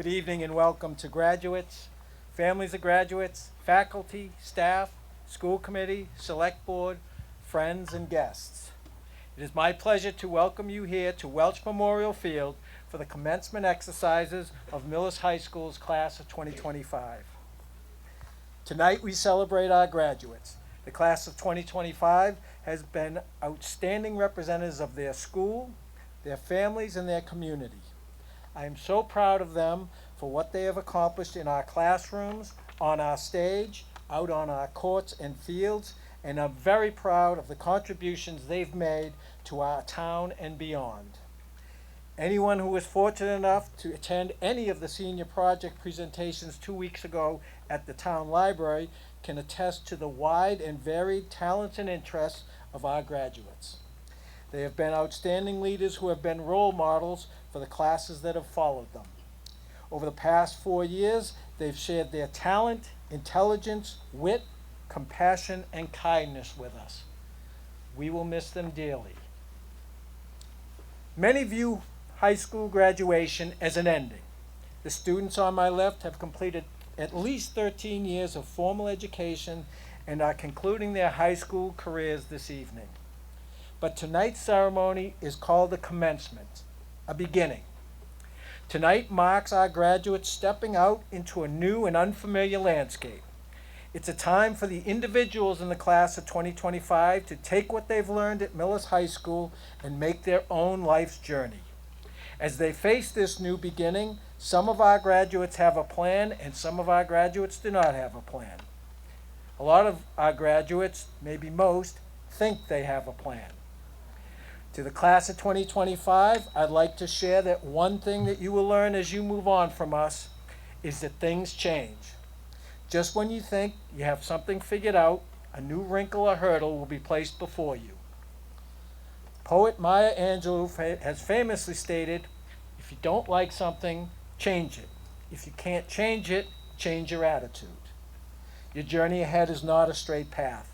Good evening and welcome to graduates, families of graduates, faculty, staff, school committee, select board, friends, and guests. It is my pleasure to welcome you here to Welch Memorial Field for the commencement exercises of Millis High School's class of 2025. Tonight we celebrate our graduates. The class of 2025 has been outstanding representatives of their school, their families, and their community. I am so proud of them for what they have accomplished in our classrooms, on our stage, out on our courts and fields, and I'm very proud of the contributions they've made to our town and beyond. Anyone who was fortunate enough to attend any of the senior project presentations 2 weeks ago at the town library can attest to the wide and varied talents and interests of our graduates. They have been outstanding leaders who have been role models for the classes that have followed them. Over the past 4 years, they've shared their talent, intelligence, wit, compassion, and kindness with us. We will miss them dearly. Many view high school graduation as an ending. The students on my left have completed at least 13 years of formal education and are concluding their high school careers this evening. But tonight's ceremony is called a commencement, a beginning. Tonight marks our graduates stepping out into a new and unfamiliar landscape. It's a time for the individuals in the class of 2025 to take what they've learned at Millis High School and make their own life's journey. As they face this new beginning, some of our graduates have a plan and some of our graduates do not have a plan. A lot of our graduates, maybe most, think they have a plan. To the class of 2025, I'd like to share that one thing that you will learn as you move on from us is that things change. Just when you think you have something figured out, a new wrinkle or hurdle will be placed before you. Poet Maya Angelou has famously stated, if you don't like something, change it. If you can't change it, change your attitude. Your journey ahead is not a straight path.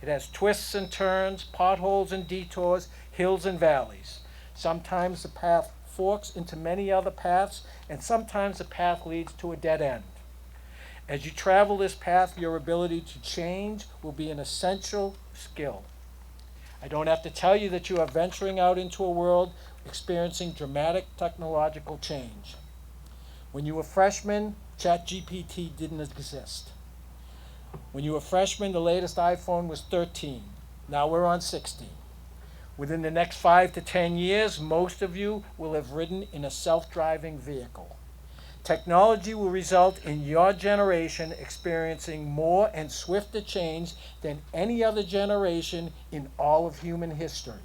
It has twists and turns, potholes and detours, hills and valleys. Sometimes the path forks into many other paths, and sometimes the path leads to a dead end. As you travel this path, your ability to change will be an essential skill. I don't have to tell you that you are venturing out into a world experiencing dramatic technological change. When you were freshmen, ChatGPT didn't exist. When you were freshmen, the latest iPhone was 13. Now we're on 16. Within the next 5 to 10 years, most of you will have ridden in a self-driving vehicle. Technology will result in your generation experiencing more and swifter change than any other generation in all of human history.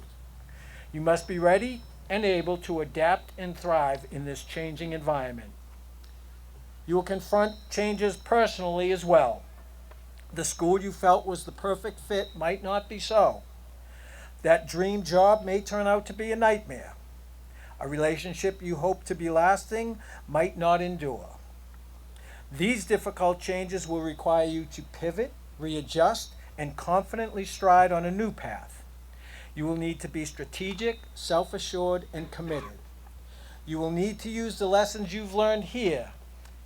You must be ready and able to adapt and thrive in this changing environment. You will confront changes personally as well. The school you felt was the perfect fit might not be so. That dream job may turn out to be a nightmare. A relationship you hope to be lasting might not endure. These difficult changes will require you to pivot, readjust, and confidently stride on a new path. You will need to be strategic, self-assured, and committed. You will need to use the lessons you've learned here,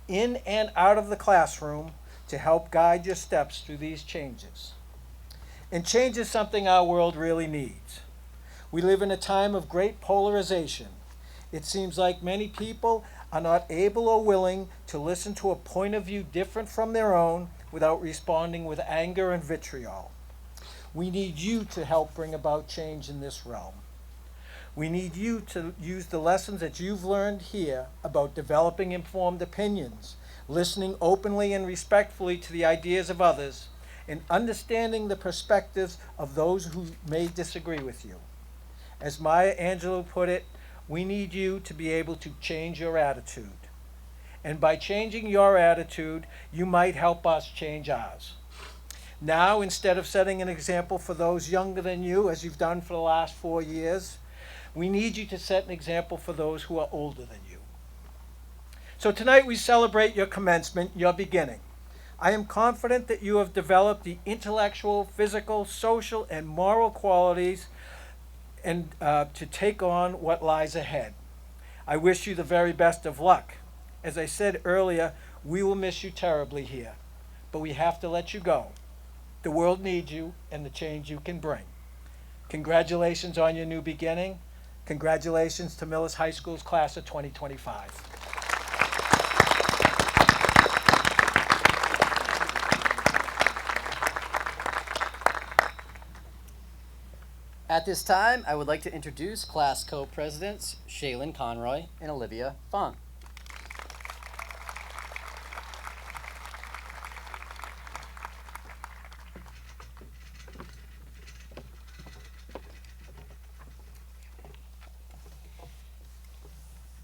in and out of the classroom, to help guide your steps through these changes. And change is something our world really needs. We live in a time of great polarization. It seems like many people are not able or willing to listen to a point of view different from their own without responding with anger and vitriol. We need you to help bring about change in this realm. We need you to use the lessons that you've learned here about developing informed opinions, listening openly and respectfully to the ideas of others, and understanding the perspectives of those who may disagree with you. As Maya Angelou put it, we need you to be able to change your attitude. And by changing your attitude, you might help us change ours. Now, instead of setting an example for those younger than you, as you've done for the last 4 years, we need you to set an example for those who are older than you. So tonight we celebrate your commencement, your beginning. I am confident that you have developed the intellectual, physical, social, and moral qualities to take on what lies ahead. I wish you the very best of luck. As I said earlier, we will miss you terribly here, but we have to let you go. The world needs you and the change you can bring. Congratulations on your new beginning. Congratulations to Millis High School's class of 2025. At this time, I would like to introduce class co-presidents Shaylin Conroy and Olivia Fong.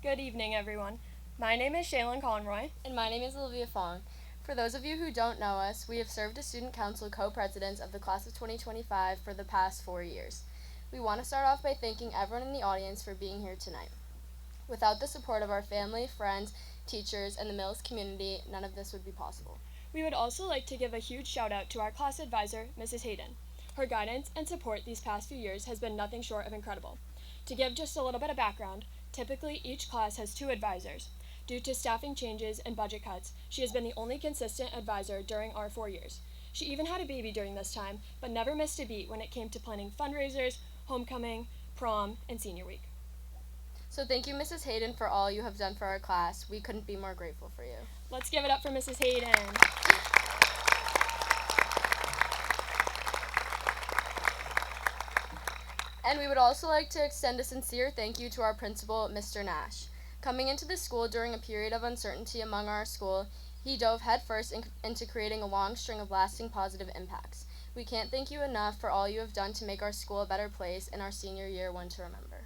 Good evening, everyone. My name is Shaylin Conroy. And my name is Olivia Fong. For those of you who don't know us, we have served as Student Council co-presidents of the class of 2025 for the past 4 years. We want to start off by thanking everyone in the audience for being here tonight. Without the support of our family, friends, teachers, and the Millis community, none of this would be possible. We would also like to give a huge shout out to our class advisor, Mrs. Hayden. Her guidance and support these past few years has been nothing short of incredible. To give just a little bit of background, typically each class has 2 advisors. Due to staffing changes and budget cuts, she has been the only consistent advisor during our 4 years. She even had a baby during this time, but never missed a beat when it came to planning fundraisers, homecoming, prom, and senior week. So thank you, Mrs. Hayden, for all you have done for our class. We couldn't be more grateful for you. Let's give it up for Mrs. Hayden. And we would also like to extend a sincere thank you to our principal, Mr. Nash. Coming into the school during a period of uncertainty among our school, he dove headfirst into creating a long string of lasting positive impacts. We can't thank you enough for all you have done to make our school a better place and our senior year one to remember.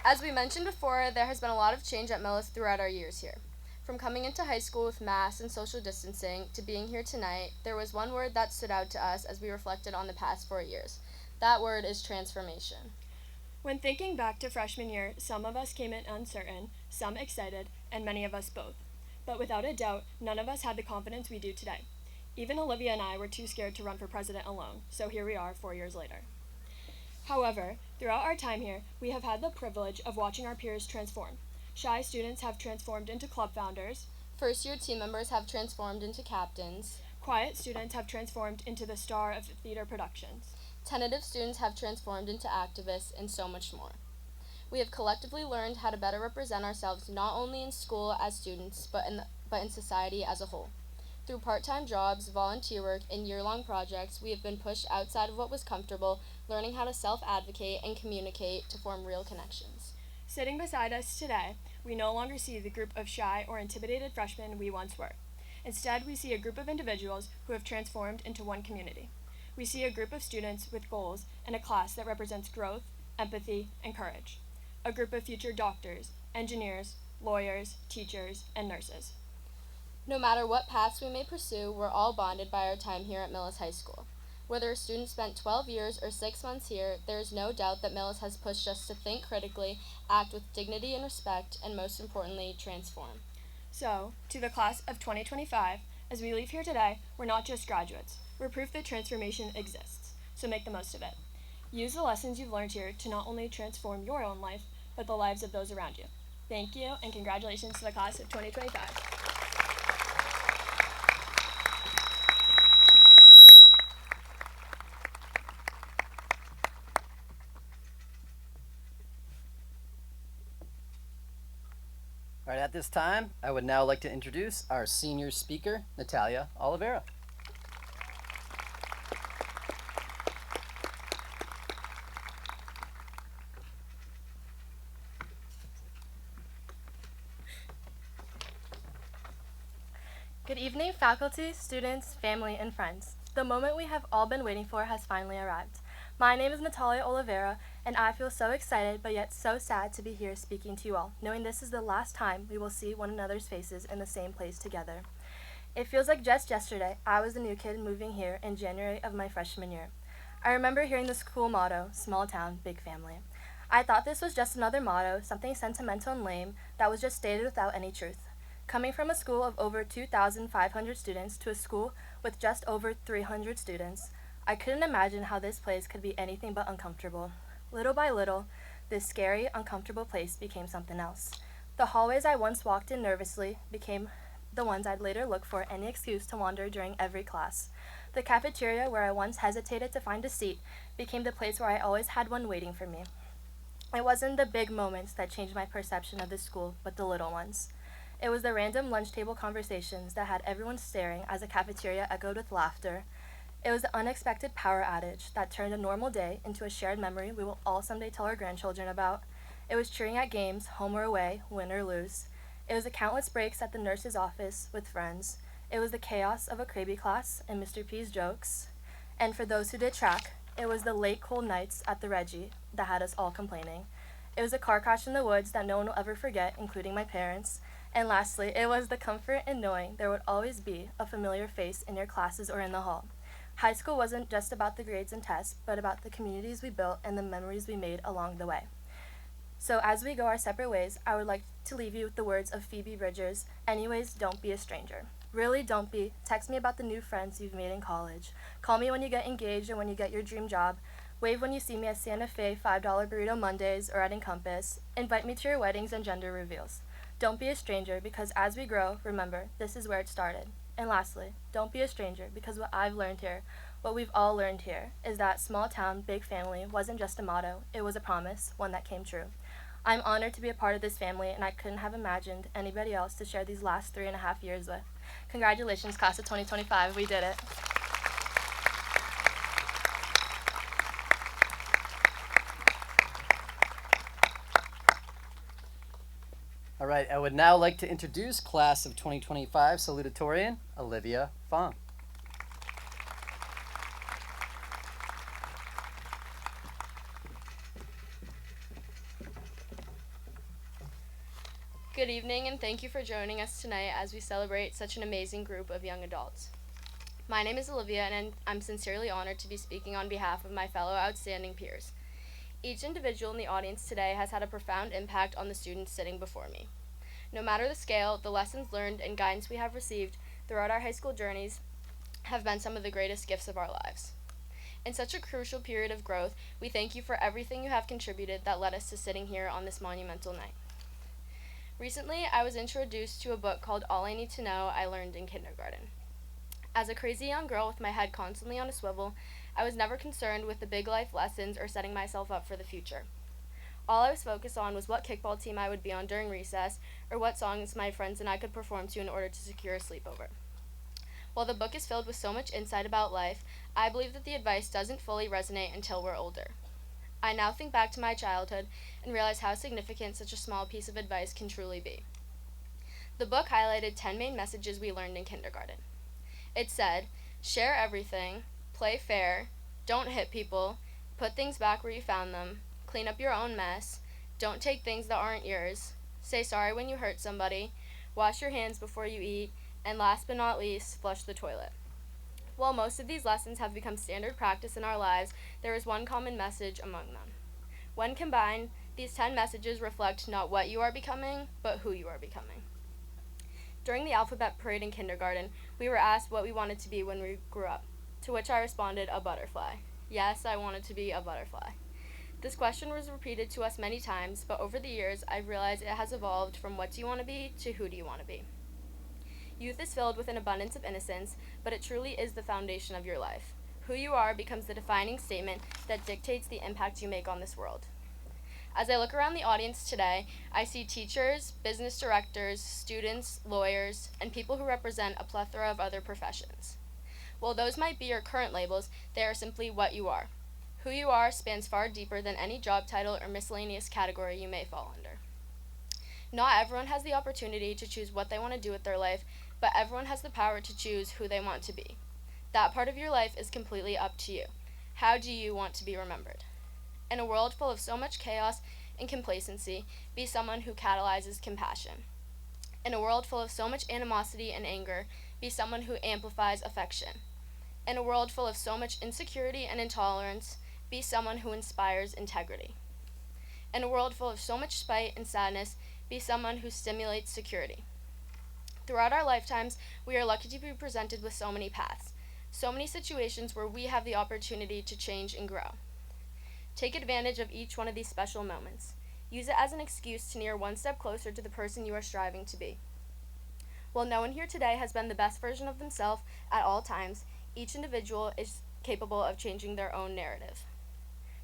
As we mentioned before, there has been a lot of change at Millis throughout our years here. From coming into high school with masks and social distancing to being here tonight, there was one word that stood out to us as we reflected on the past 4 years. That word is transformation. When thinking back to freshman year, some of us came in uncertain, some excited, and many of us both. But without a doubt, none of us had the confidence we do today. Even Olivia and I were too scared to run for president alone, so here we are 4 years later. However, throughout our time here, we have had the privilege of watching our peers transform. Shy students have transformed into club founders. First-year team members have transformed into captains. Quiet students have transformed into the star of theater productions. Tentative students have transformed into activists, and so much more. We have collectively learned how to better represent ourselves not only in school as students, but in society as a whole. Through part-time jobs, volunteer work, and year-long projects, we have been pushed outside of what was comfortable, learning how to self-advocate and communicate to form real connections. Sitting beside us today, we no longer see the group of shy or intimidated freshmen we once were. Instead, we see a group of individuals who have transformed into one community. We see a group of students with goals and a class that represents growth, empathy, and courage. A group of future doctors, engineers, lawyers, teachers, and nurses. No matter what paths we may pursue, we're all bonded by our time here at Millis High School. Whether a student spent 12 years or 6 months here, there is no doubt that Millis has pushed us to think critically, act with dignity and respect, and most importantly, transform. So, to the class of 2025, as we leave here today, we're not just graduates. We're proof that transformation exists, so make the most of it. Use the lessons you've learned here to not only transform your own life, but the lives of those around you. Thank you, and congratulations to the class of 2025. All right, at this time, I would now like to introduce our senior speaker, Natalia Oliveira. Good evening, faculty, students, family, and friends. The moment we have all been waiting for has finally arrived. My name is Natalia Oliveira, and I feel so excited but yet so sad to be here speaking to you all, knowing this is the last time we will see one another's faces in the same place together. It feels like just yesterday I was the new kid moving here in January of my freshman year. I remember hearing the school motto, small town, big family. I thought this was just another motto, something sentimental and lame, that was just stated without any truth. Coming from a school of over 2,500 students to a school with just over 300 students, I couldn't imagine how this place could be anything but uncomfortable. Little by little, this scary, uncomfortable place became something else. The hallways I once walked in nervously became the ones I'd later look for any excuse to wander during every class. The cafeteria, where I once hesitated to find a seat, became the place where I always had one waiting for me. It wasn't the big moments that changed my perception of the school, but the little ones. It was the random lunch table conversations that had everyone staring as the cafeteria echoed with laughter. It was the unexpected power outage that turned a normal day into a shared memory we will all someday tell our grandchildren about. It was cheering at games, home or away, win or lose. It was the countless breaks at the nurse's office with friends. It was the chaos of a Kraby class and Mr. P's jokes. And for those who did track, it was the late cold nights at the Reggie that had us all complaining. It was a car crash in the woods that no one will ever forget, including my parents. And lastly, it was the comfort in knowing there would always be a familiar face in your classes or in the hall. High school wasn't just about the grades and tests, but about the communities we built and the memories we made along the way. So as we go our separate ways, I would like to leave you with the words of Phoebe Bridgers, anyways, don't be a stranger. Really, don't be. Text me about the new friends you've made in college. Call me when you get engaged or when you get your dream job. Wave when you see me at Santa Fe $5 Burrito Mondays or at Encompass. Invite me to your weddings and gender reveals. Don't be a stranger, because as we grow, remember, this is where it started. And lastly, don't be a stranger, because what I've learned here, what we've all learned here, is that small town, big family wasn't just a motto, it was a promise, one that came true. I'm honored to be a part of this family, and I couldn't have imagined anybody else to share these last 3.5 years with. Congratulations, class of 2025, we did it. All right, I would now like to introduce class of 2025 salutatorian, Olivia Fong. Good evening, and thank you for joining us tonight as we celebrate such an amazing group of young adults. My name is Olivia, and I'm sincerely honored to be speaking on behalf of my fellow outstanding peers. Each individual in the audience today has had a profound impact on the students sitting before me. No matter the scale, the lessons learned and guidance we have received throughout our high school journeys have been some of the greatest gifts of our lives. In such a crucial period of growth, we thank you for everything you have contributed that led us to sitting here on this monumental night. Recently, I was introduced to a book called All I Need to Know I Learned in Kindergarten. As a crazy young girl with my head constantly on a swivel, I was never concerned with the big life lessons or setting myself up for the future. All I was focused on was what kickball team I would be on during recess, or what songs my friends and I could perform to in order to secure a sleepover. While the book is filled with so much insight about life, I believe that the advice doesn't fully resonate until we're older. I now think back to my childhood and realize how significant such a small piece of advice can truly be. The book highlighted 10 main messages we learned in kindergarten. It said, share everything, play fair, don't hit people, put things back where you found them, clean up your own mess, don't take things that aren't yours, say sorry when you hurt somebody, wash your hands before you eat, and last but not least, flush the toilet. While most of these lessons have become standard practice in our lives, there is one common message among them. When combined, these 10 messages reflect not what you are becoming, but who you are becoming. During the alphabet parade in kindergarten, we were asked what we wanted to be when we grew up, to which I responded, a butterfly. Yes, I wanted to be a butterfly. This question was repeated to us many times, but over the years, I've realized it has evolved from what do you want to be to who do you want to be. Youth is filled with an abundance of innocence, but it truly is the foundation of your life. Who you are becomes the defining statement that dictates the impact you make on this world. As I look around the audience today, I see teachers, business directors, students, lawyers, and people who represent a plethora of other professions. While those might be your current labels, they are simply what you are. Who you are spans far deeper than any job title or miscellaneous category you may fall under. Not everyone has the opportunity to choose what they want to do with their life, but everyone has the power to choose who they want to be. That part of your life is completely up to you. How do you want to be remembered? In a world full of so much chaos and complacency, be someone who catalyzes compassion. In a world full of so much animosity and anger, be someone who amplifies affection. In a world full of so much insecurity and intolerance, be someone who inspires integrity. In a world full of so much spite and sadness, be someone who stimulates security. Throughout our lifetimes, we are lucky to be presented with so many paths, so many situations where we have the opportunity to change and grow. Take advantage of each one of these special moments. Use it as an excuse to near one step closer to the person you are striving to be. While no one here today has been the best version of themselves at all times, each individual is capable of changing their own narrative.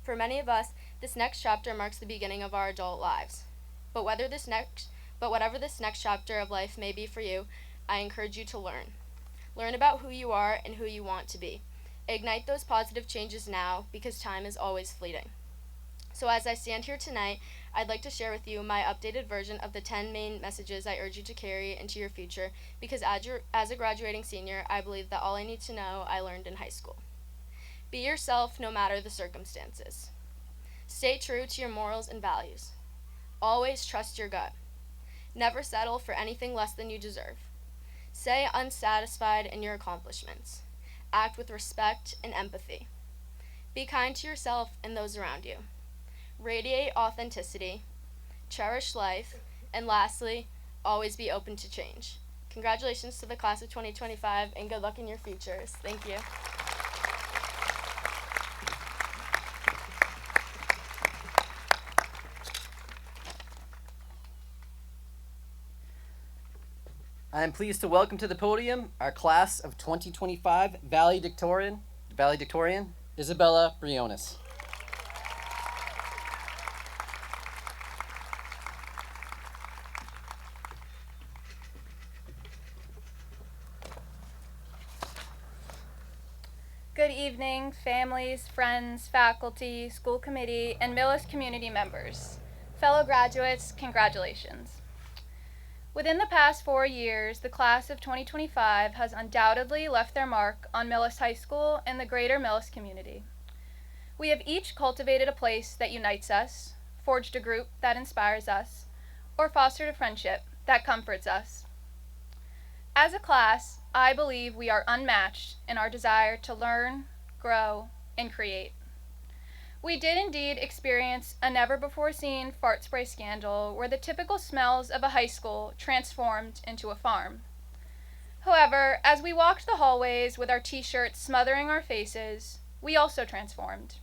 For many of us, this next chapter marks the beginning of our adult lives. But whatever this next chapter of life may be for you, I encourage you to learn. Learn about who you are and who you want to be. Ignite those positive changes now, because time is always fleeting. So as I stand here tonight, I'd like to share with you my updated version of the 10 main messages I urge you to carry into your future, because as a graduating senior, I believe that all I need to know I learned in high school. Be yourself no matter the circumstances. Stay true to your morals and values. Always trust your gut. Never settle for anything less than you deserve. Stay unsatisfied in your accomplishments. Act with respect and empathy. Be kind to yourself and those around you. Radiate authenticity. Cherish life. And lastly, always be open to change. Congratulations to the class of 2025 and good luck in your futures. Thank you. I am pleased to welcome to the podium our class of 2025 valedictorian, Isabella Briones. Good evening, families, friends, faculty, school committee, and Millis community members. Fellow graduates, congratulations. Within the past 4 years, the class of 2025 has undoubtedly left their mark on Millis High School and the greater Millis community. We have each cultivated a place that unites us, forged a group that inspires us, or fostered a friendship that comforts us. As a class, I believe we are unmatched in our desire to learn, grow, and create. We did indeed experience a never-before-seen fart spray scandal where the typical smells of a high school transformed into a farm. However, as we walked the hallways with our t-shirts smothering our faces, we also transformed.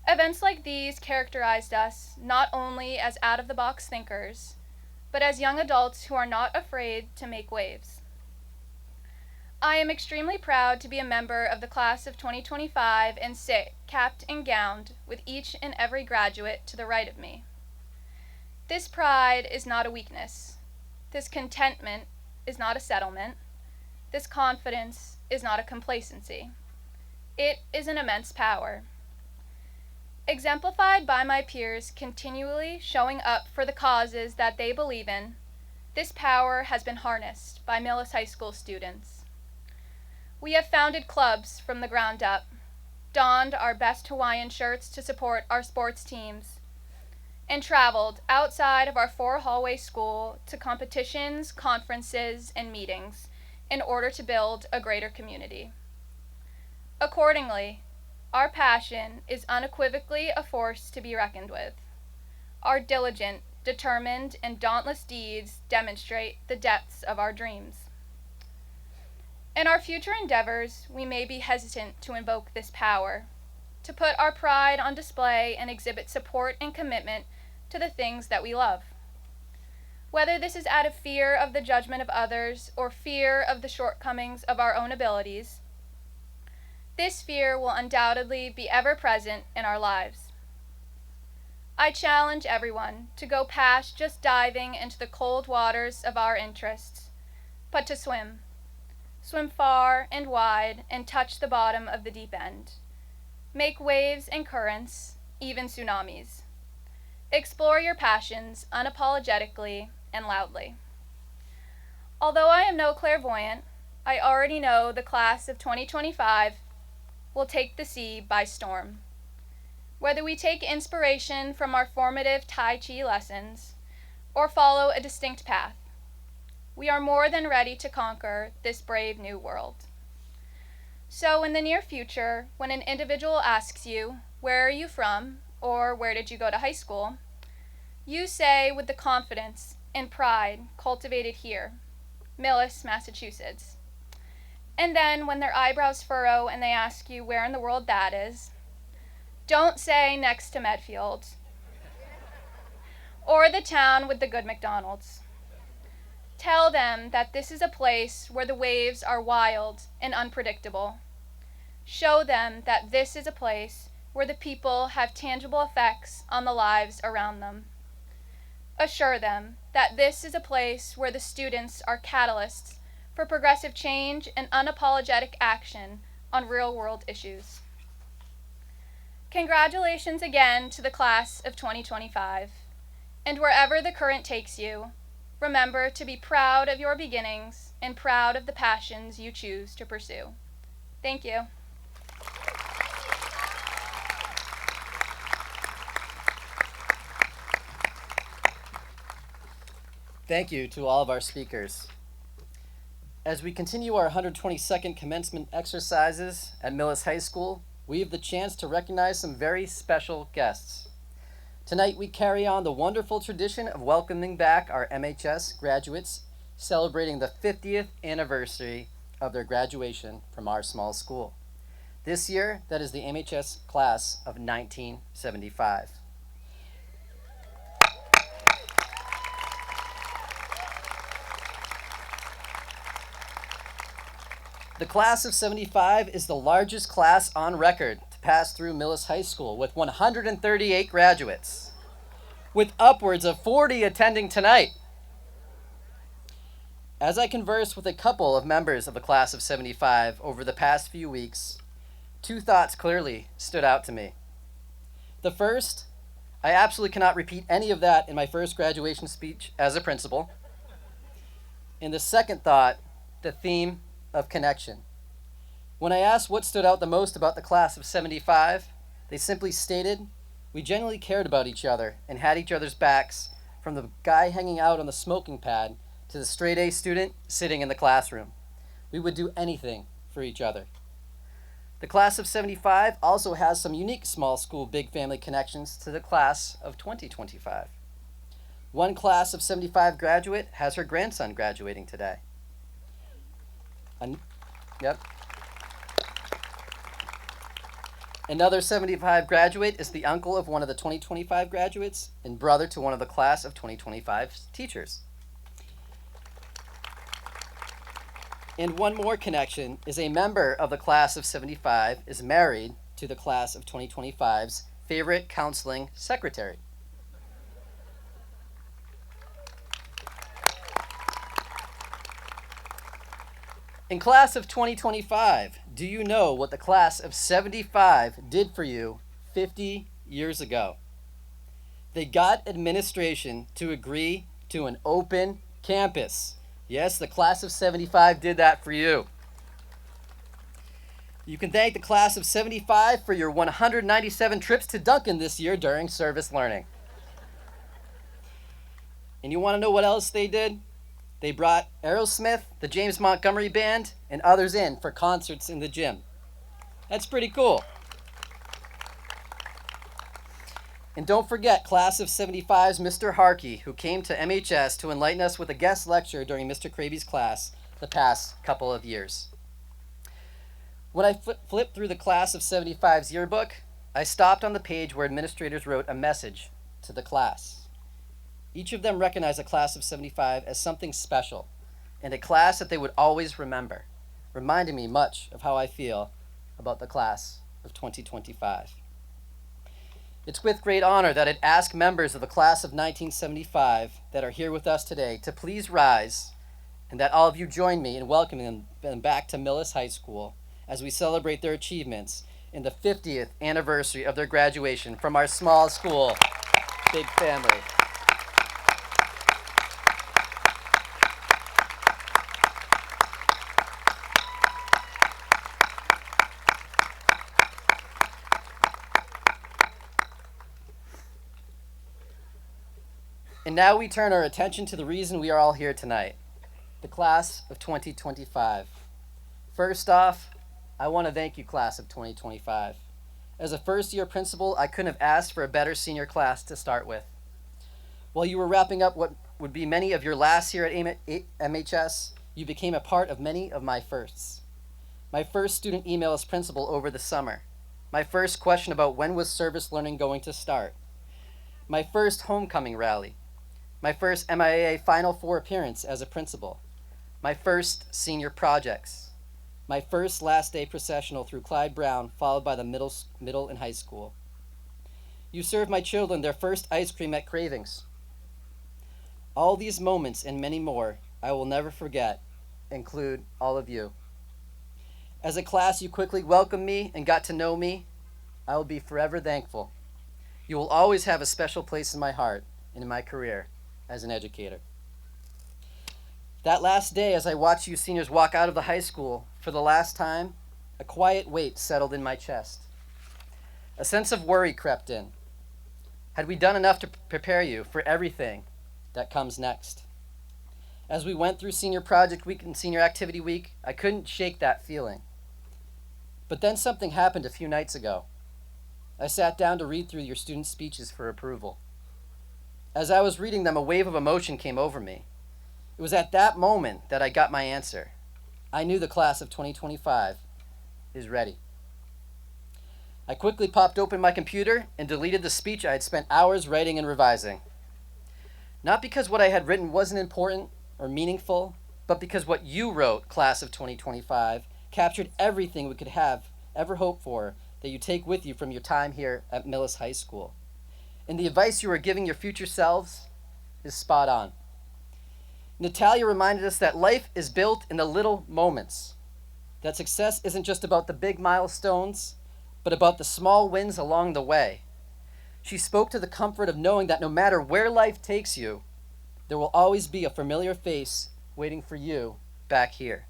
Events like these characterized us not only as out-of-the-box thinkers, but as young adults who are not afraid to make waves. I am extremely proud to be a member of the class of 2025 and sit, capped and gowned, with each and every graduate to the right of me. This pride is not a weakness. This contentment is not a settlement. This confidence is not a complacency. It is an immense power. Exemplified by my peers continually showing up for the causes that they believe in, this power has been harnessed by Millis High School students. We have founded clubs from the ground up, donned our best Hawaiian shirts to support our sports teams, and traveled outside of our 4-hallway school to competitions, conferences, and meetings in order to build a greater community. Accordingly, our passion is unequivocally a force to be reckoned with. Our diligent, determined, and dauntless deeds demonstrate the depths of our dreams. In our future endeavors, we may be hesitant to invoke this power, to put our pride on display and exhibit support and commitment to the things that we love. Whether this is out of fear of the judgment of others or fear of the shortcomings of our own abilities, this fear will undoubtedly be ever present in our lives. I challenge everyone to go past just diving into the cold waters of our interests, but to swim. Swim far and wide and touch the bottom of the deep end. Make waves and currents, even tsunamis. Explore your passions unapologetically and loudly. Although I am no clairvoyant, I already know the class of 2025 will take the sea by storm. Whether we take inspiration from our formative Tai Chi lessons or follow a distinct path, we are more than ready to conquer this brave new world. So in the near future, when an individual asks you, "Where are you from?" or "Where did you go to high school?" you say with the confidence and pride cultivated here, Millis, Massachusetts. And then when their eyebrows furrow and they ask you where in the world that is, Don't say next to Medfield. Or the town with the good McDonald's. Tell them that this is a place where the waves are wild and unpredictable. Show them that this is a place where the people have tangible effects on the lives around them. Assure them that this is a place where the students are catalysts for progressive change and unapologetic action on real-world issues. Congratulations again to the class of 2025. And wherever the current takes you, remember to be proud of your beginnings and proud of the passions you choose to pursue. Thank you. Thank you to all of our speakers. As we continue our 122nd commencement exercises at Millis High School, we have the chance to recognize some very special guests. Tonight we carry on the wonderful tradition of welcoming back our MHS graduates celebrating the 50th anniversary of their graduation from our small school. This year, that is the MHS class of 1975. The class of 75 is the largest class on record to pass through Millis High School with 138 graduates, with upwards of 40 attending tonight. As I conversed with a couple of members of the class of 75 over the past few weeks, two thoughts clearly stood out to me. The first, I absolutely cannot repeat any of that in my first graduation speech as a principal. And the second thought, the theme of connection. When I asked what stood out the most about the class of 75, they simply stated, we genuinely cared about each other and had each other's backs, from the guy hanging out on the smoking pad to the straight A student sitting in the classroom. We would do anything for each other. The class of 75 also has some unique small school big family connections to the class of 2025. One class of 75 graduate has her grandson graduating today. Yep. Another 75 graduate is the uncle of one of the 2025 graduates and brother to one of the class of 2025's teachers. And one more connection is a member of the class of 75 is married to the class of 2025's favorite counseling secretary. In class of 2025, do you know what the class of 75 did for you 50 years ago? They got administration to agree to an open campus. Yes, the class of 75 did that for you. You can thank the class of 75 for your 197 trips to Duncan this year during service learning. And you want to know what else they did? They brought Aerosmith, the James Montgomery Band, and others in for concerts in the gym. That's pretty cool. And don't forget class of 75's Mr. Harkey, who came to MHS to enlighten us with a guest lecture during Mr. Cravy's class the past couple of years. When I flipped through the class of 75's yearbook, I stopped on the page where administrators wrote a message to the class. Each of them recognized the class of 75 as something special and a class that they would always remember, reminding me much of how I feel about the class of 2025. It's with great honor that I'd ask members of the class of 1975 that are here with us today to please rise, and that all of you join me in welcoming them back to Millis High School as we celebrate their achievements in the 50th anniversary of their graduation from our small school, big family. And now we turn our attention to the reason we are all here tonight, the class of 2025. First off, I want to thank you, class of 2025. As a first-year principal, I couldn't have asked for a better senior class to start with. While you were wrapping up what would be many of your lasts here at MHS, you became a part of many of my firsts. My first student email as principal over the summer, My first question about when was service learning going to start. My first homecoming rally. My first MIAA Final Four appearance as a principal. My first senior projects. My first last day processional through Clyde Brown, followed by the middle and high school. You served my children their first ice cream at Cravings. All these moments and many more I will never forget include all of you. As a class, you quickly welcomed me and got to know me. I will be forever thankful. You will always have a special place in my heart and in my career as an educator. That last day, as I watched you seniors walk out of the high school for the last time, a quiet weight settled in my chest. A sense of worry crept in. Had we done enough to prepare you for everything that comes next? As we went through senior project week and senior activity week, I couldn't shake that feeling. But then something happened a few nights ago. I sat down to read through your students' speeches for approval. As I was reading them, a wave of emotion came over me. It was at that moment that I got my answer. I knew the class of 2025 is ready. I quickly popped open my computer and deleted the speech I had spent hours writing and revising. Not because what I had written wasn't important or meaningful, but because what you wrote, class of 2025, captured everything we could have ever hoped for that you take with you from your time here at Millis High School. And the advice you are giving your future selves is spot on. Natalia reminded us that life is built in the little moments, that success isn't just about the big milestones, but about the small wins along the way. She spoke to the comfort of knowing that no matter where life takes you, there will always be a familiar face waiting for you back here.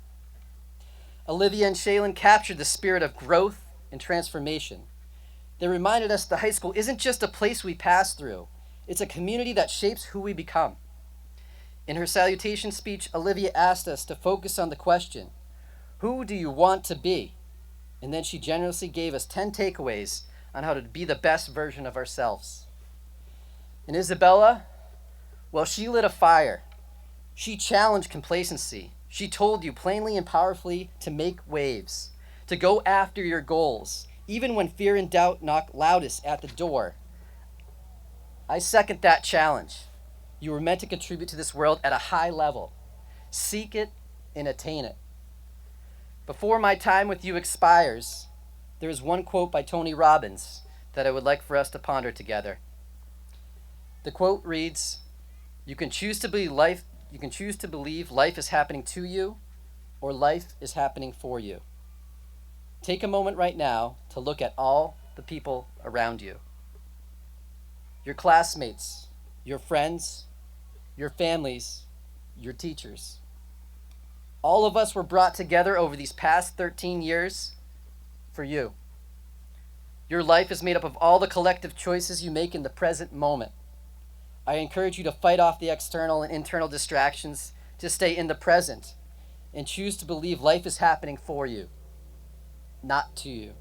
Olivia and Shaylin captured the spirit of growth and transformation. They reminded us the high school isn't just a place we pass through, it's a community that shapes who we become. In her salutation speech, Olivia asked us to focus on the question, who do you want to be? And then she generously gave us 10 takeaways on how to be the best version of ourselves. And Isabella, well, she lit a fire. She challenged complacency. She told you plainly and powerfully to make waves, to go after your goals, even when fear and doubt knock loudest at the door. I second that challenge. You were meant to contribute to this world at a high level. Seek it and attain it. Before my time with you expires, there is one quote by Tony Robbins that I would like for us to ponder together. The quote reads, You can choose to believe life is happening to you, or life is happening for you. Take a moment right now to look at all the people around you. Your classmates, your friends, your families, your teachers. All of us were brought together over these past 13 years for you. Your life is made up of all the collective choices you make in the present moment. I encourage you to fight off the external and internal distractions, to stay in the present, and choose to believe life is happening for you, not to you.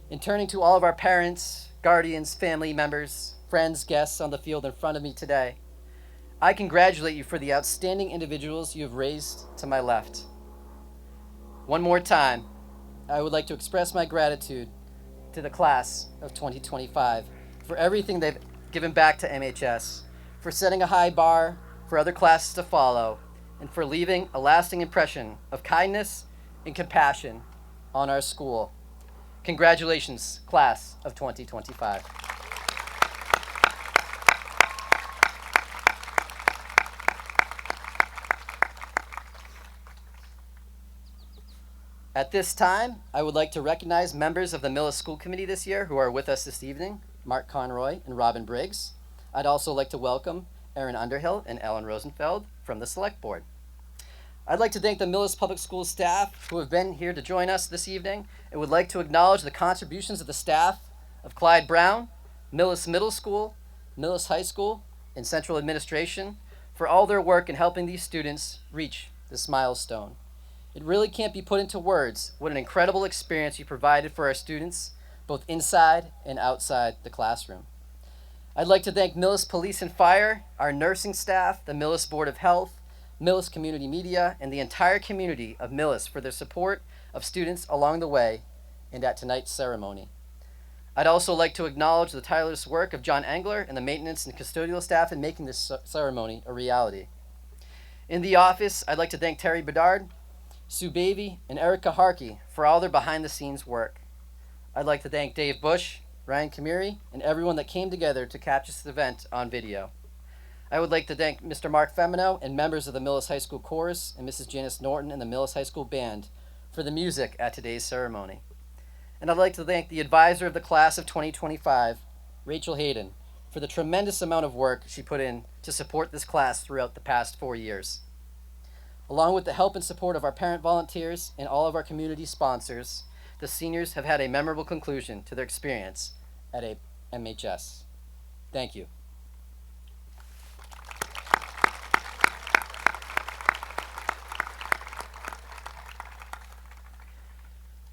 In turning to all of our parents, guardians, family members, friends, guests on the field in front of me today, I congratulate you for the outstanding individuals you have raised to my left. One more time, I would like to express my gratitude to the class of 2025 for everything they've given back to MHS, for setting a high bar for other classes to follow, and for leaving a lasting impression of kindness and compassion on our school. Congratulations, class of 2025. At this time, I would like to recognize members of the Millis School Committee this year who are with us this evening, Mark Conroy and Robin Briggs. I'd also like to welcome Erin Underhill and Ellen Rosenfeld from the Select Board. I'd like to thank the Millis Public Schools staff who have been here to join us this evening, and would like to acknowledge the contributions of the staff of Clyde Brown, Millis Middle School, Millis High School, and Central Administration for all their work in helping these students reach this milestone. It really can't be put into words what an incredible experience you provided for our students, both inside and outside the classroom. I'd like to thank Millis Police and Fire, our nursing staff, the Millis Board of Health, Millis Community Media, and the entire community of Millis for their support of students along the way and at tonight's ceremony. I'd also like to acknowledge the tireless work of John Engler and the maintenance and custodial staff in making this ceremony a reality. In the office, I'd like to thank Terry Bedard, Sue Bavey, and Erica Harkey for all their behind-the-scenes work. I'd like to thank Dave Bush, Ryan Kamiri, and everyone that came together to capture this event on video. I would like to thank Mr. Mark Femino and members of the Millis High School Chorus and Mrs. Janice Norton and the Millis High School Band for the music at today's ceremony. And I'd like to thank the advisor of the class of 2025, Rachel Hayden, for the tremendous amount of work she put in to support this class throughout the past 4 years. Along with the help and support of our parent volunteers and all of our community sponsors, the seniors have had a memorable conclusion to their experience at MHS. Thank you.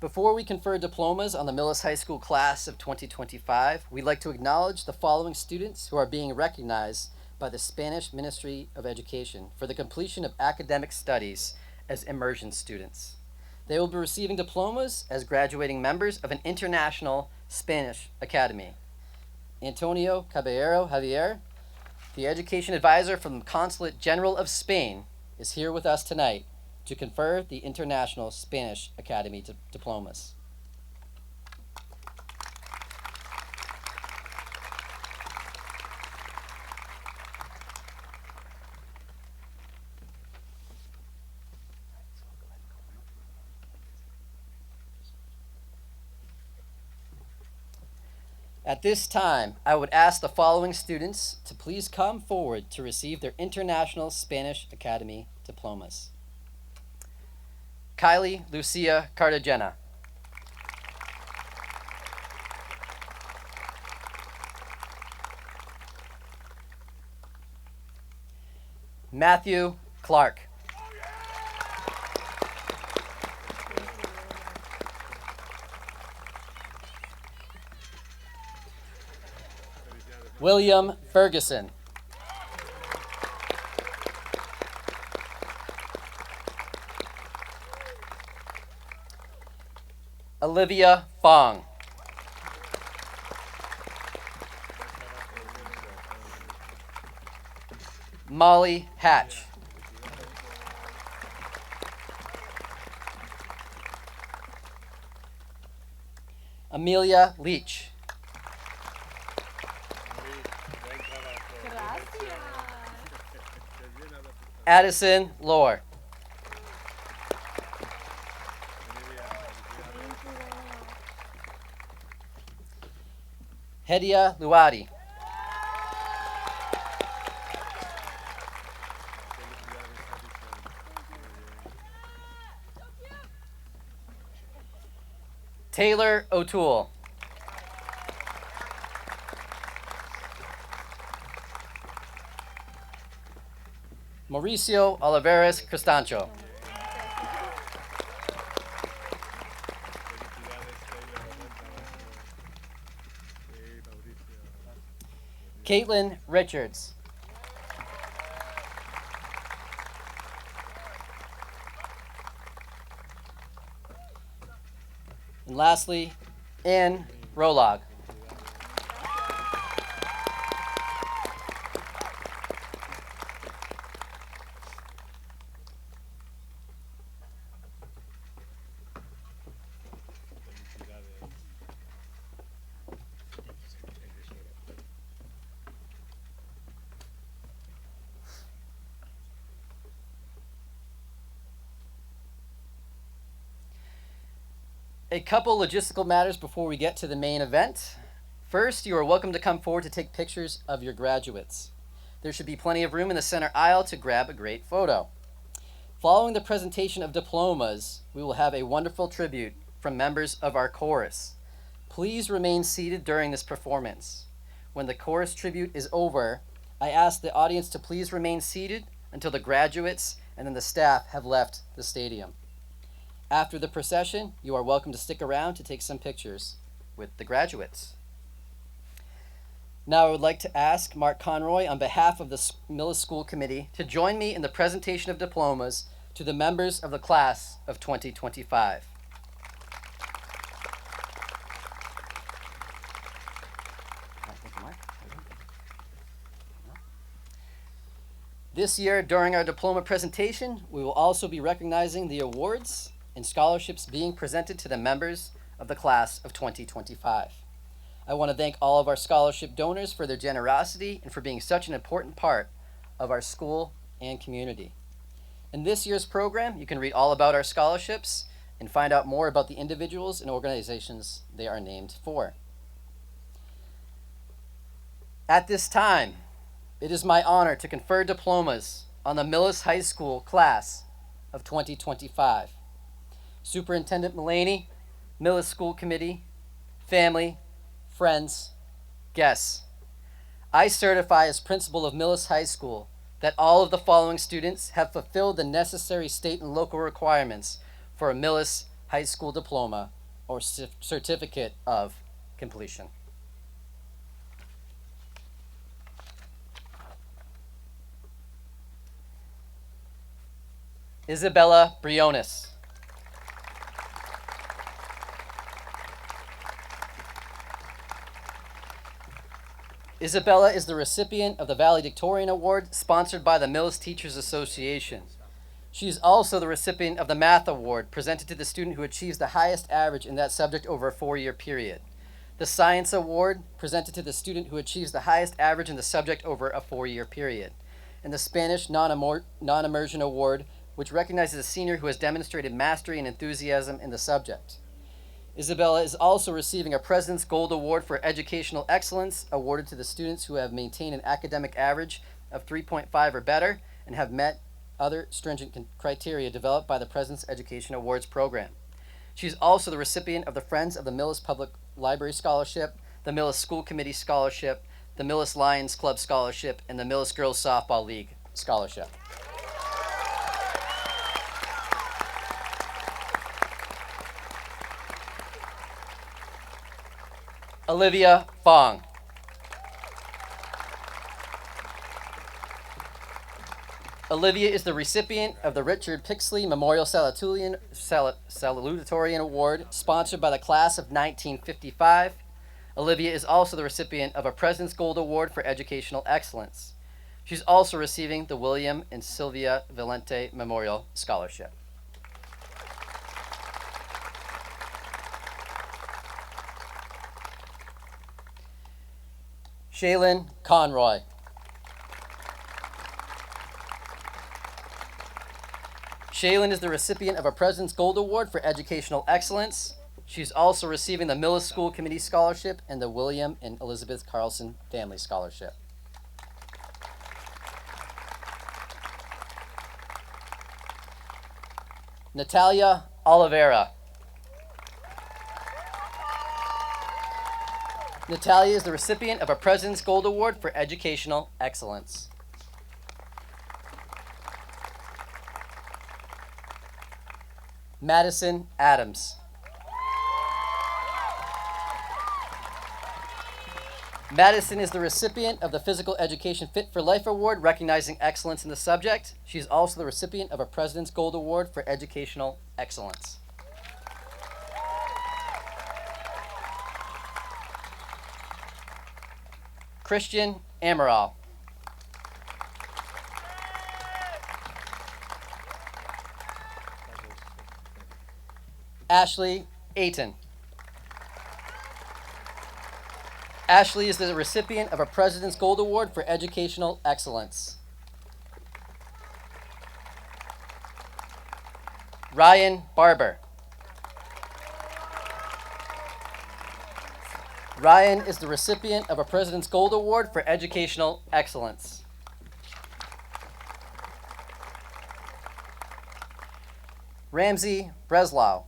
Before we confer diplomas on the Millis High School class of 2025, we'd like to acknowledge the following students who are being recognized by the Spanish Ministry of Education for the completion of academic studies as immersion students. They will be receiving diplomas as graduating members of an international Spanish academy. Antonio Caballero Javier, the education advisor from the Consulate General of Spain, is here with us tonight to confer the International Spanish Academy diplomas. At this time, I would ask the following students to please come forward to receive their International Spanish Academy diplomas. Kylie Lucia Cartagena. Matthew Clark. William Ferguson. Olivia Fong. Molly Hatch. Amelia Leach. Addison Lohr. Hedia Luadi. Taylor O'Toole. Mauricio Oliveras Cristancho. Caitlin Richards. And lastly, Ann Rolog. A couple logistical matters before we get to the main event. First, you are welcome to come forward to take pictures of your graduates. There should be plenty of room in the center aisle to grab a great photo. Following the presentation of diplomas, we will have a wonderful tribute from members of our chorus. Please remain seated during this performance. When the chorus tribute is over, I ask the audience to please remain seated until the graduates and then the staff have left the stadium. After the procession, you are welcome to stick around to take some pictures with the graduates. Now I would like to ask Mark Conroy on behalf of the Millis School Committee to join me in the presentation of diplomas to the members of the class of 2025. This year, during our diploma presentation, we will also be recognizing the awards and scholarships being presented to the members of the class of 2025. I want to thank all of our scholarship donors for their generosity and for being such an important part of our school and community. In this year's program, you can read all about our scholarships and find out more about the individuals and organizations they are named for. At this time, it is my honor to confer diplomas on the Millis High School class of 2025. Superintendent Mullaney, Millis School Committee, family, friends, guests, I certify as principal of Millis High School that all of the following students have fulfilled the necessary state and local requirements for a Millis High School diploma or certificate of completion. Isabella Briones. Isabella is the recipient of the Valedictorian Award sponsored by the Millis Teachers Association. She is also the recipient of the Math Award presented to the student who achieves the highest average in that subject over a 4-year period. The Science Award presented to the student who achieves the highest average in the subject over a 4-year period. And the Spanish Non-Immersion Award, which recognizes a senior who has demonstrated mastery and enthusiasm in the subject. Isabella is also receiving a President's Gold Award for Educational Excellence, awarded to the students who have maintained an academic average of 3.5 or better and have met other stringent criteria developed by the President's Education Awards program. She is also the recipient of the Friends of the Millis Public Library Scholarship, the Millis School Committee Scholarship, the Millis Lions Club Scholarship, and the Millis Girls Softball League Scholarship. Olivia Fong. Olivia is the recipient of the Richard Pixley Memorial Salutatorian Award, sponsored by the class of 1955. Olivia is also the recipient of a President's Gold Award for Educational Excellence. She's also receiving the William and Sylvia Valente Memorial Scholarship. Shaylin Conroy. Shaylin is the recipient of a President's Gold Award for Educational Excellence. She's also receiving the Millis School Committee Scholarship and the William and Elizabeth Carlson Family Scholarship. Natalia Oliveira. Natalia is the recipient of a President's Gold Award for Educational Excellence. Madison Adams. Madison is the recipient of the Physical Education Fit for Life Award, recognizing excellence in the subject. She is also the recipient of a President's Gold Award for Educational Excellence. Christian Amaral. Ashley Ayton. Ashley is the recipient of a President's Gold Award for Educational Excellence. Ryan Barber. Ryan is the recipient of a President's Gold Award for Educational Excellence. Ramsey Breslau.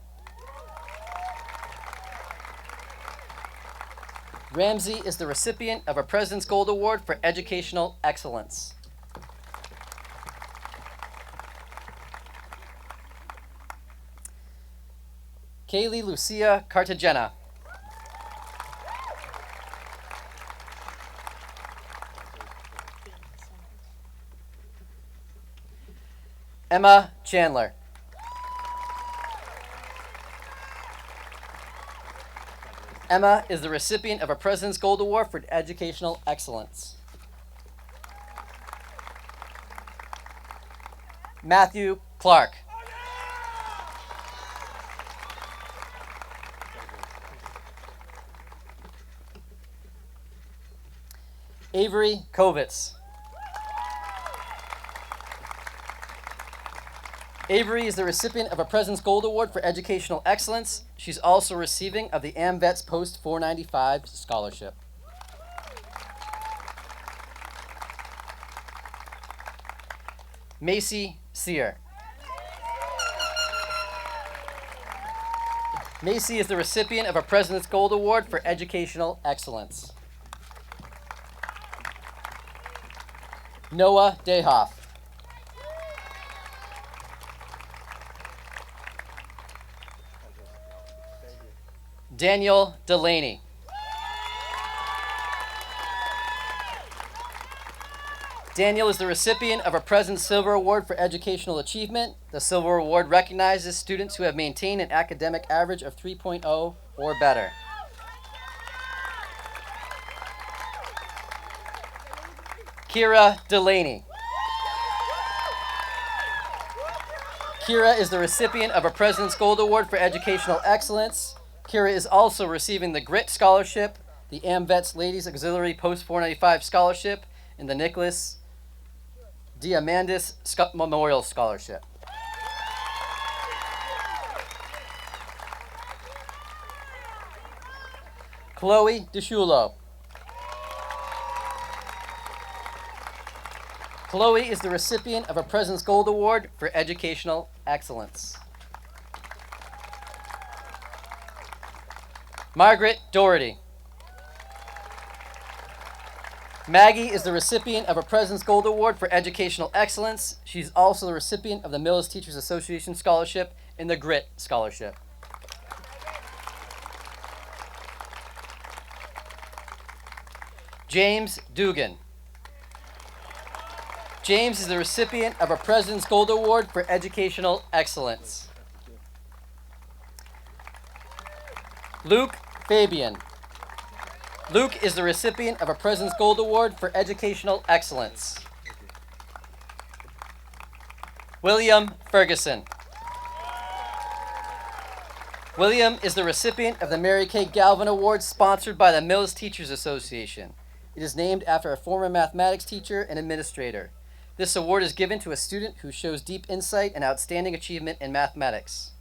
Ramsey is the recipient of a President's Gold Award for Educational Excellence. Kaylee Lucia Cartagena. Emma Chandler. Emma is the recipient of a President's Gold Award for Educational Excellence. Matthew Clark. Avery Kovitz. Avery is the recipient of a President's Gold Award for Educational Excellence. She's also receiving of the AmVets Post 495 Scholarship. Macy Sear. Macy is the recipient of a President's Gold Award for Educational Excellence. Noah Dayhoff. Daniel Delaney. Daniel is the recipient of a President's Silver Award for Educational Achievement. The Silver Award recognizes students who have maintained an academic average of 3.0 or better. Kira Delaney. Kira is the recipient of a President's Gold Award for Educational Excellence. Kira is also receiving the Grit Scholarship, the AmVets Ladies Auxiliary Post 495 Scholarship, and the Nicholas Diamandis Memorial Scholarship. Chloe DeShulo. Chloe is the recipient of a President's Gold Award for Educational Excellence. Margaret Doherty. Maggie is the recipient of a President's Gold Award for Educational Excellence. She's also the recipient of the Millis Teachers Association Scholarship and the Grit Scholarship. James Dugan. James is the recipient of a President's Gold Award for Educational Excellence. Luke Fabian. Luke is the recipient of a President's Gold Award for Educational Excellence. William Ferguson. William is the recipient of the Mary Kay Galvin Award sponsored by the Millis Teachers Association. It is named after a former mathematics teacher and administrator. This award is given to a student who shows deep insight and outstanding achievement in mathematics.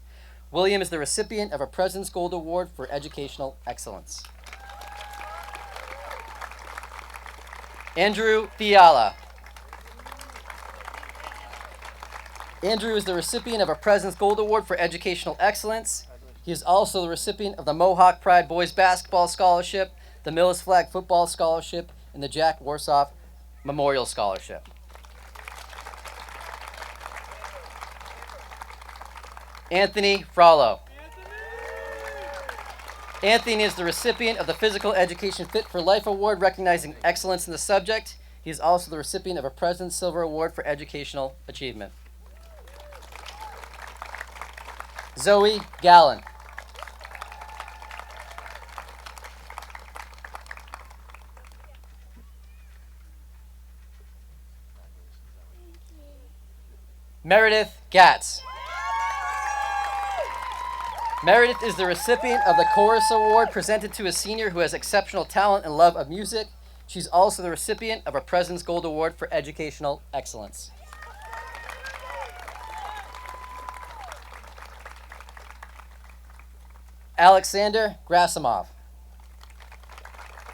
William is the recipient of a President's Gold Award for Educational Excellence. Andrew Fiala. Andrew is the recipient of a President's Gold Award for Educational Excellence. He is also the recipient of the Mohawk Pride Boys Basketball Scholarship, the Millis Flag Football Scholarship, and the Jack Warsoff Memorial Scholarship. Anthony Frollo. Anthony is the recipient of the Physical Education Fit for Life Award recognizing excellence in the subject. He is also the recipient of a President's Silver Award for Educational Achievement. Zoe Gallen. Meredith Gatz. Meredith is the recipient of the Chorus Award presented to a senior who has exceptional talent and love of music. She's also the recipient of a President's Gold Award for Educational Excellence. Alexander Grasimov.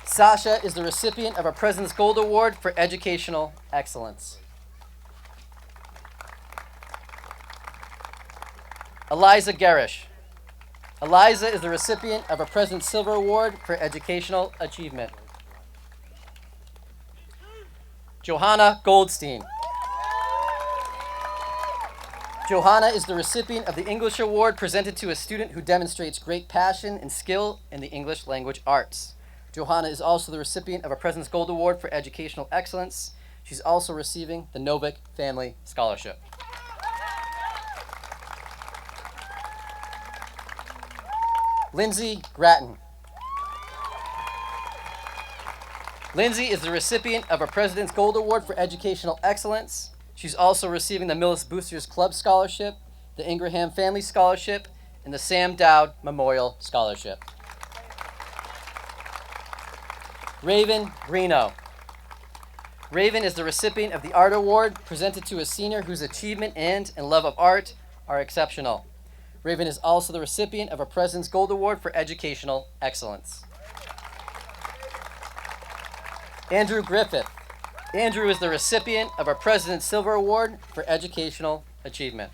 Sasha is the recipient of a President's Gold Award for Educational Excellence. Eliza Garish. Eliza is the recipient of a President's Silver Award for Educational Achievement. Johanna Goldstein. Johanna is the recipient of the English Award presented to a student who demonstrates great passion and skill in the English language arts. Johanna is also the recipient of a President's Gold Award for Educational Excellence. She's also receiving the Novick Family Scholarship. Lindsay Grattan. Lindsay is the recipient of a President's Gold Award for Educational Excellence. She's also receiving the Millis Boosters Club Scholarship, the Ingraham Family Scholarship, and the Sam Dowd Memorial Scholarship. Raven Greeno. Raven is the recipient of the Art Award presented to a senior whose achievement and love of art are exceptional. Raven is also the recipient of a President's Gold Award for Educational Excellence. Andrew Griffith. Andrew is the recipient of a President's Silver Award for Educational Achievement.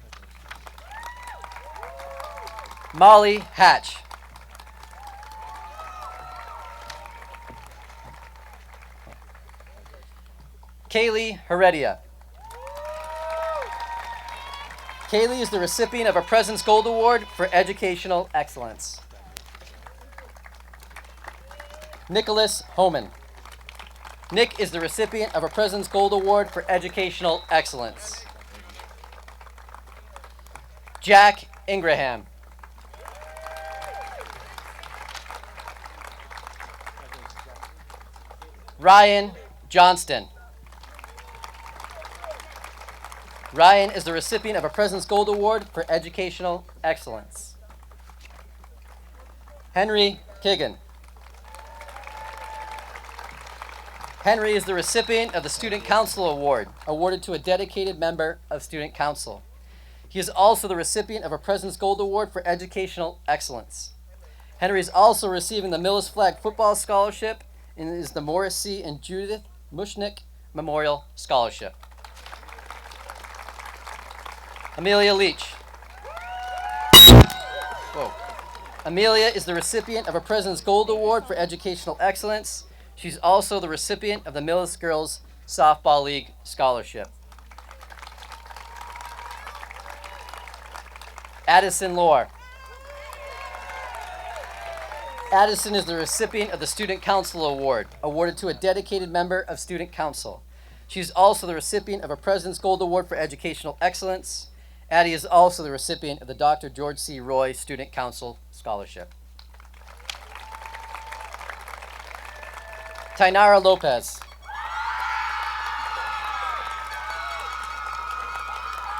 Molly Hatch. Kaylee Heredia. Kaylee is the recipient of a President's Gold Award for Educational Excellence. Nicholas Homan. Nick is the recipient of a President's Gold Award for Educational Excellence. Jack Ingraham. Ryan Johnston. Ryan is the recipient of a President's Gold Award for Educational Excellence. Henry Kigan. Henry is the recipient of the Student Council Award, awarded to a dedicated member of Student Council. He is also the recipient of a President's Gold Award for Educational Excellence. Henry is also receiving the Millis Flag Football Scholarship and is the Morris C. and Judith Mushnick Memorial Scholarship. Amelia Leach. Whoa. Amelia is the recipient of a President's Gold Award for Educational Excellence. She's also the recipient of the Millis Girls Softball League Scholarship. Addison Lohr. Addison is the recipient of the Student Council Award, awarded to a dedicated member of Student Council. She's also the recipient of a President's Gold Award for Educational Excellence. Addie is also the recipient of the Dr. George C. Roy Student Council Scholarship. Tainara Lopez.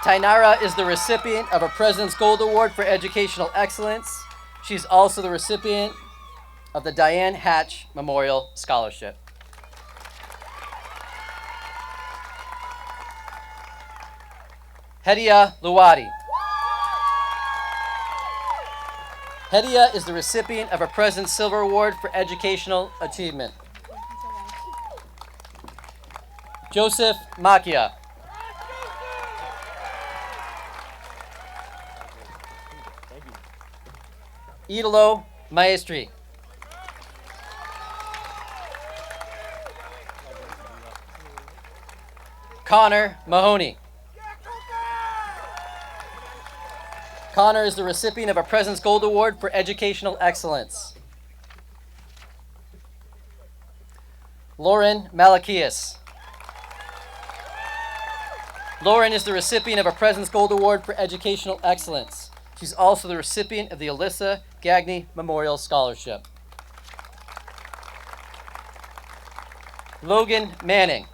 Tainara is the recipient of a President's Gold Award for Educational Excellence. She's also the recipient of the Diane Hatch Memorial Scholarship. Hedia Luwadi. Hedia is the recipient of a President's Silver Award for Educational Achievement. Joseph Makia. Idolo Maestri. Connor Mahoney. Connor is the recipient of a President's Gold Award for Educational Excellence. Lauren Malakias. Lauren is the recipient of a President's Gold Award for Educational Excellence. She's also the recipient of the Alyssa Gagne Memorial Scholarship. Logan Manning.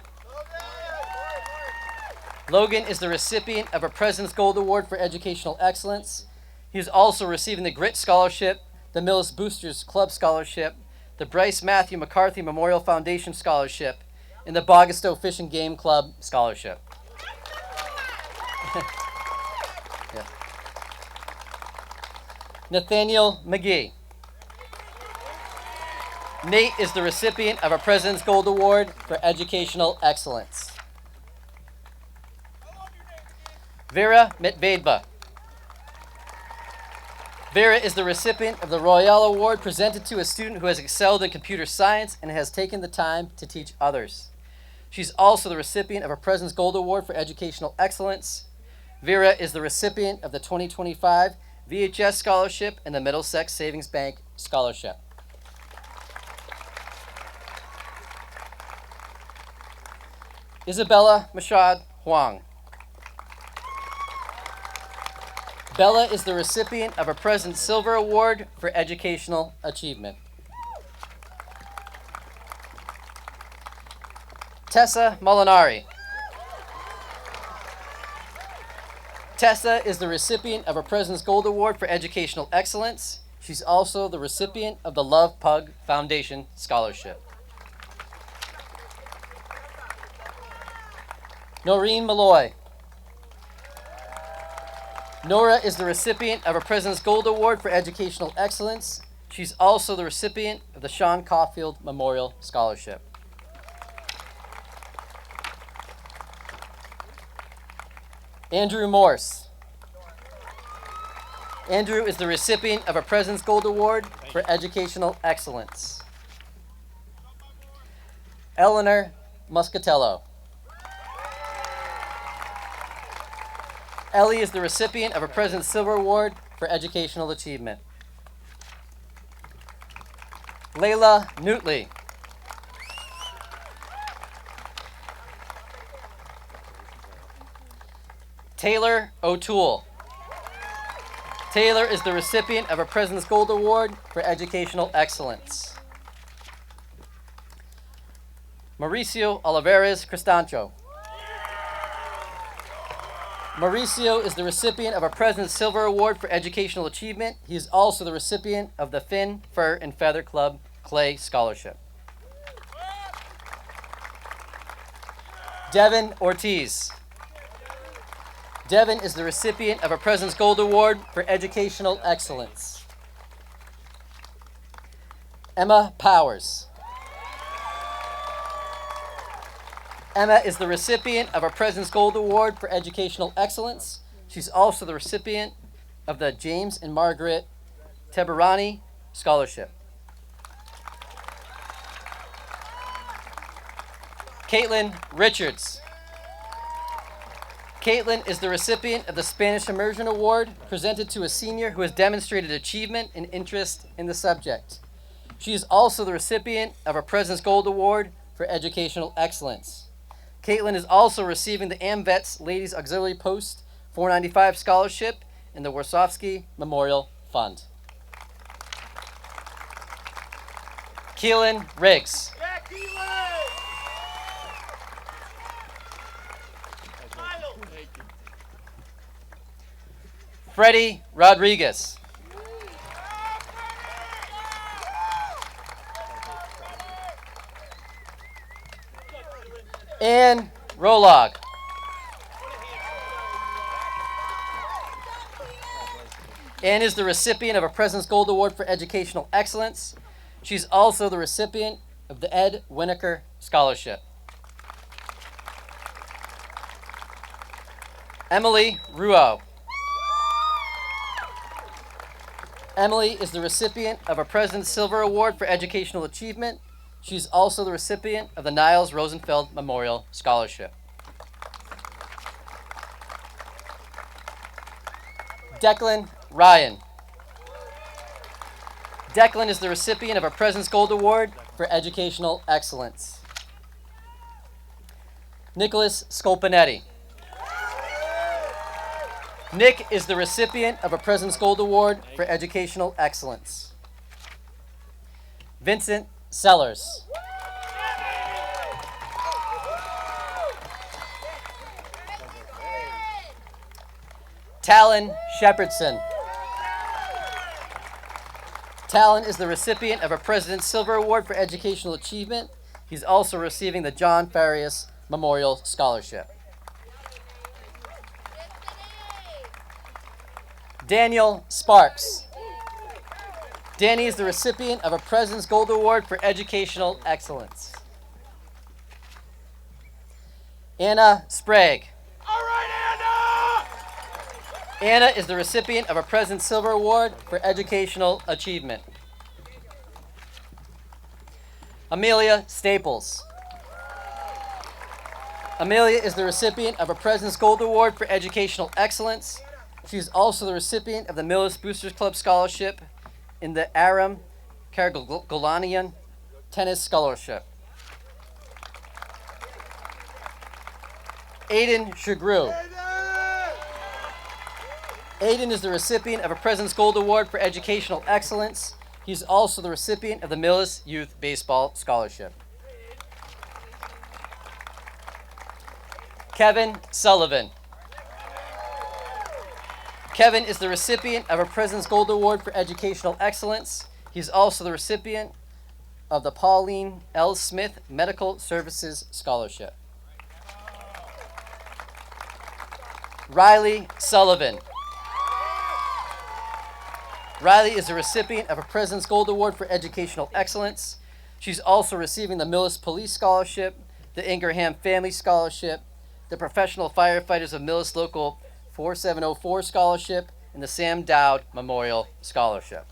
Logan is the recipient of a President's Gold Award for Educational Excellence. He is also receiving the Grit Scholarship, the Millis Boosters Club Scholarship, the Bryce Matthew McCarthy Memorial Foundation Scholarship, and the Bogastow Fish and Game Club Scholarship. Yeah. Nathaniel McGee. Nate is the recipient of a President's Gold Award for Educational Excellence. Vera Medvedba. Vera is the recipient of the Royale Award presented to a student who has excelled in computer science and has taken the time to teach others. She's also the recipient of a President's Gold Award for Educational Excellence. Vera is the recipient of the 2025 VHS Scholarship and the Middlesex Savings Bank Scholarship. Isabella Mashad Huang. Bella is the recipient of a President's Silver Award for Educational Achievement. Tessa Molinari. Tessa is the recipient of a President's Gold Award for Educational Excellence. She's also the recipient of the Love Pug Foundation Scholarship. Noreen Malloy. Nora is the recipient of a President's Gold Award for Educational Excellence. She's also the recipient of the Sean Caulfield Memorial Scholarship. Andrew Morse. Andrew is the recipient of a President's Gold Award for Educational Excellence. Eleanor Muscatello. Ellie is the recipient of a President's Silver Award for Educational Achievement. Layla Newtley. Taylor O'Toole. Taylor is the recipient of a President's Gold Award for Educational Excellence. Mauricio Olivares Cristancho. Mauricio is the recipient of a President's Silver Award for Educational Achievement. He is also the recipient of the Fin, Fur, and Feather Club Clay Scholarship. Devin Ortiz. Devin is the recipient of a President's Gold Award for Educational Excellence. Emma Powers. Emma is the recipient of a President's Gold Award for Educational Excellence. She's also the recipient of the James and Margaret Teberani Scholarship. Caitlin Richards. Caitlin is the recipient of the Spanish Immersion Award presented to a senior who has demonstrated achievement and interest in the subject. She is also the recipient of a President's Gold Award for Educational Excellence. Caitlin is also receiving the AMVETS Ladies Auxiliary Post 495 Scholarship in the Warsofsky Memorial Fund. Keelan Riggs. Freddie Rodriguez. Ann Rolog. Ann is the recipient of a President's Gold Award for Educational Excellence. She's also the recipient of the Ed Winokur Scholarship. Emily Ruo. Emily is the recipient of a President's Silver Award for Educational Achievement. She's also the recipient of the Niles Rosenfeld Memorial Scholarship. Declan Ryan. Declan is the recipient of a President's Gold Award for Educational Excellence. Nicholas Scolpinetti. Nick is the recipient of a President's Gold Award for Educational Excellence. Vincent Sellers. Talon Shepherdson. Talon is the recipient of a President's Silver Award for Educational Achievement. He's also receiving the John Farias Memorial Scholarship. Daniel Sparks. Danny is the recipient of a President's Gold Award for Educational Excellence. Anna Sprague. All right, Anna! Anna is the recipient of a President's Silver Award for Educational Achievement. Amelia Staples. Amelia is the recipient of a President's Gold Award for Educational Excellence. She is also the recipient of the Millis Boosters Club Scholarship in the Aram Karagolanian Tennis Scholarship. Aiden Shagru. Aiden is the recipient of a President's Gold Award for Educational Excellence. He's also the recipient of the Millis Youth Baseball Scholarship. Kevin Sullivan. Kevin is the recipient of a President's Gold Award for Educational Excellence. He's also the recipient of the Pauline L. Smith Medical Services Scholarship. Riley Sullivan. Riley is the recipient of a President's Gold Award for Educational Excellence. She's also receiving the Millis Police Scholarship, the Ingraham Family Scholarship, the Professional Firefighters of Millis Local 4704 Scholarship, and the Sam Dowd Memorial Scholarship.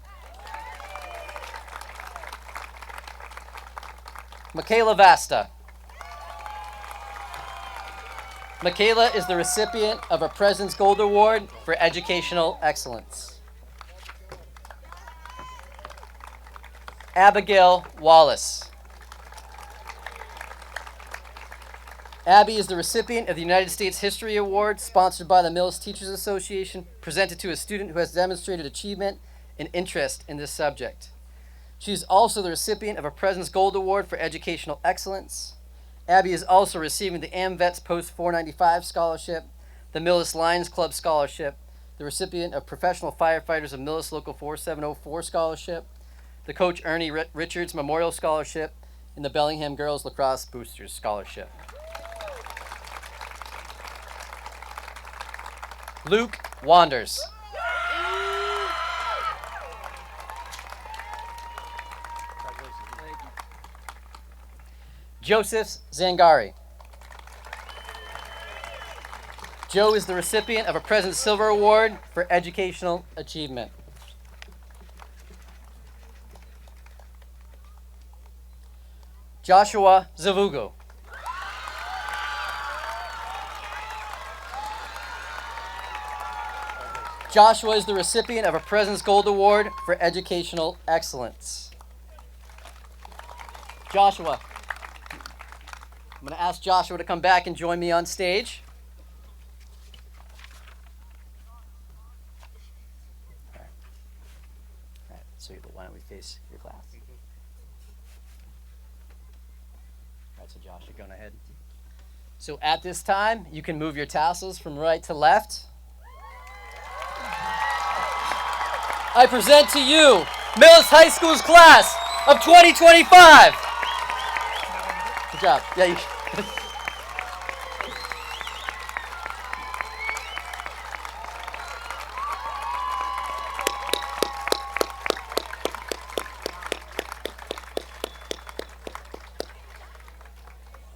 Michaela Vasta. Michaela is the recipient of a President's Gold Award for Educational Excellence. Abigail Wallace. Abby is the recipient of the United States History Award, sponsored by the Millis Teachers Association, presented to a student who has demonstrated achievement and interest in this subject. She is also the recipient of a President's Gold Award for Educational Excellence. Abby is also receiving the AmVets Post 495 Scholarship, the Millis Lions Club Scholarship, the recipient of Professional Firefighters of Millis Local 4704 Scholarship, the Coach Ernie Richards Memorial Scholarship, and the Bellingham Girls Lacrosse Boosters Scholarship. Luke Wanders. Joseph Zangari. Joe is the recipient of a President's Silver Award for Educational Achievement. Joshua Zavugo. Joshua is the recipient of a President's Gold Award for Educational Excellence. Joshua. I'm going to ask Joshua to come back and join me on stage. All right. So why don't we face your class? All right, so Josh, you're going ahead. So at this time, you can move your tassels from right to left. I present to you Millis High School's class of 2025. Good job. Yeah, you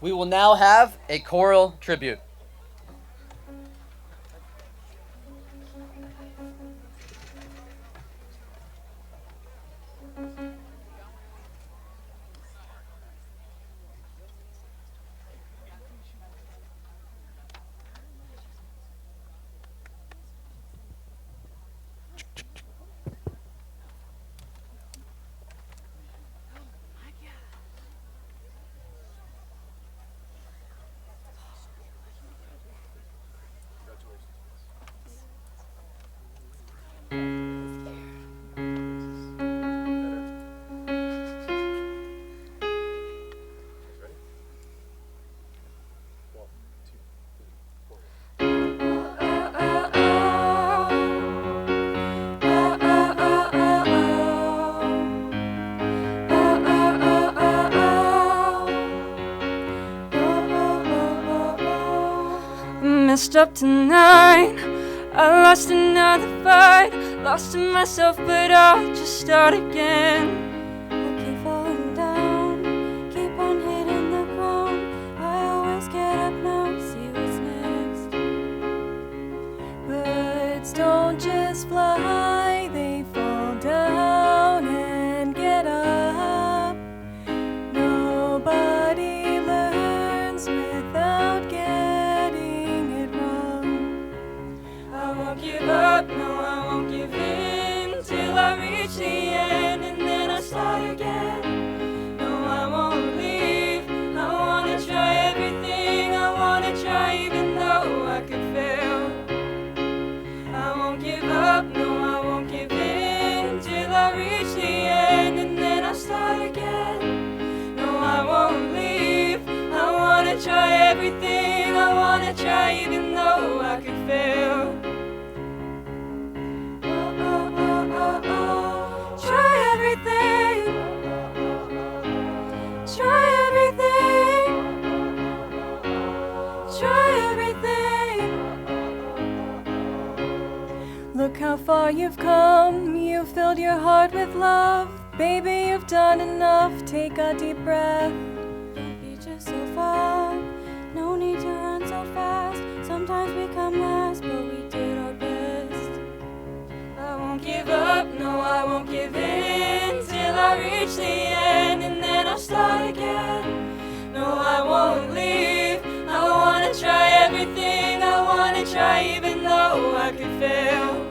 We will now have a choral tribute. Messed up tonight, I lost another fight, lost to myself, but I'll just start again. I keep falling down, keep on hitting the ground. I always get up now, see what's next. Birds don't just fly, they fall down and get up. Nobody learns without getting it wrong. I won't give up, no, I won't give in till I reach the end, and then I start again. No, I won't leave, I wanna try everything, I wanna try even though I could fail. I won't give up, no, I won't give in till I reach the end, and then I start again. No, I won't leave, I wanna try everything, I wanna try even though I could fail. Look how far you've come, you've filled your heart with love. Baby, you've done enough, take a deep breath. Don't be just so far, no need to run so fast. Sometimes we come last, but we did our best. I won't give up, no I won't give in, till I reach the end, and then I'll start again. No, I won't leave, I wanna try everything, I wanna try even though I could fail.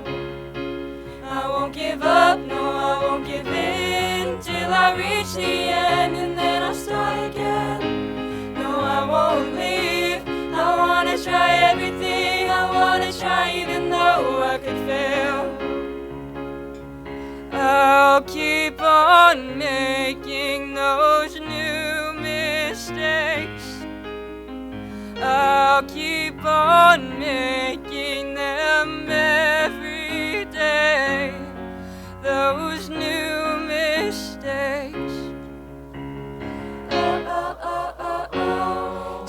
I won't give up, no I won't give in, till I reach the end, and then I'll start again. No, I won't leave, I wanna try everything, I wanna try even though I could fail. I'll keep on making those new mistakes. I'll keep on making them every day. Those new mistakes.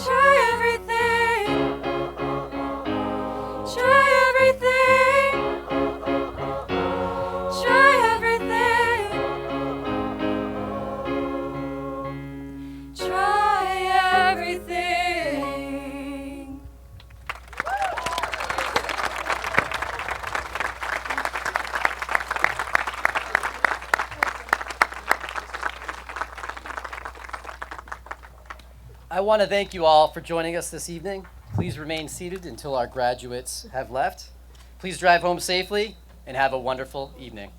Try everything. Try everything. Try everything. Try everything. I want to thank you all for joining us this evening. Please remain seated until our graduates have left. Please drive home safely and have a wonderful evening.